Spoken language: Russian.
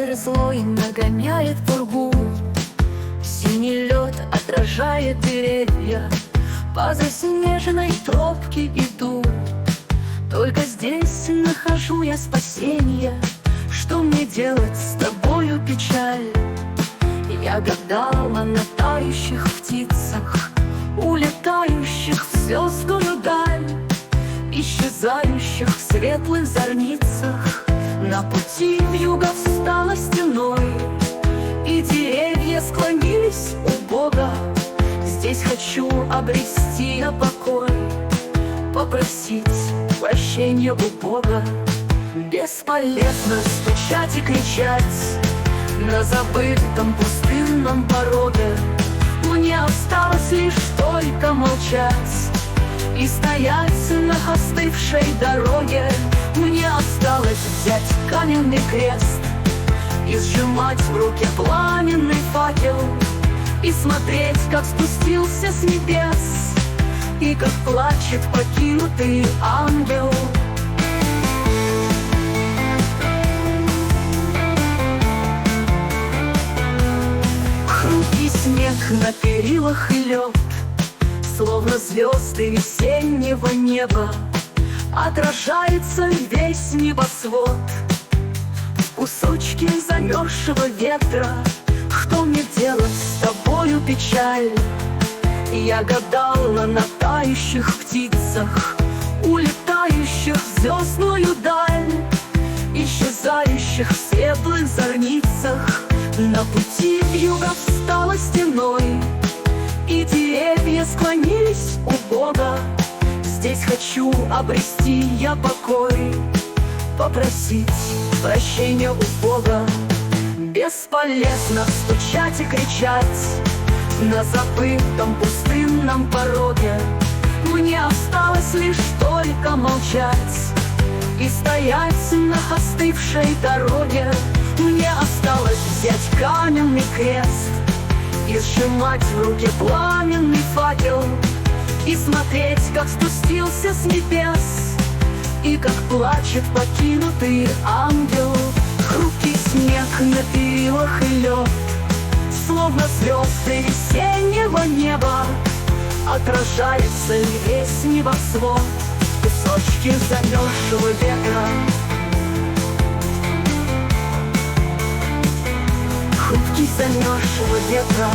Ветер злой нагоняет пургу, синий лед отражает деревья. По заснеженной тропке иду, только здесь нахожу я спасенье. Что мне делать с тобою, печаль? Я гадала на тающих птицах, улетающих в звездную даль, исчезающих в светлых зорницах. На пути вьюга встала стеной, и деревья склонились у Бога. Здесь хочу обрести я покой, попросить прощения у Бога. Бесполезно стучать и кричать на забытом пустынном пороге. Мне осталось лишь только молчать и стоять на остывшей дороге. Мне осталось взять каменный крест и сжимать в руке пламенный факел, и смотреть, как спустился с небес, и как плачет покинутый ангел. Хрупкий снег на перилах и лед, словно звезды весеннего неба, отражается весь небосвод в кусочке замерзшего ветра. Что мне делать с тобою, печаль? Я гадала на тающих птицах, улетающих в звездную даль, исчезающих в светлых зорницах. На пути вьюга встала стеной, и деревья склонились у Бога. Здесь хочу обрести я покой, попросить прощения у Бога. Бесполезно стучать и кричать на забытом пустынном пороге. Мне осталось лишь только молчать и стоять на остывшей дороге. Мне осталось взять каменный крест и сжимать в руке пламенный факел, и смотреть, как спустился с небес, и как плачет покинутый ангел. Хрупкий снег на перилах и лед, словно звезды весеннего неба, отражается весь небосвод в кусочке замерзшего ветра. Хрупкий замерзшего ветра.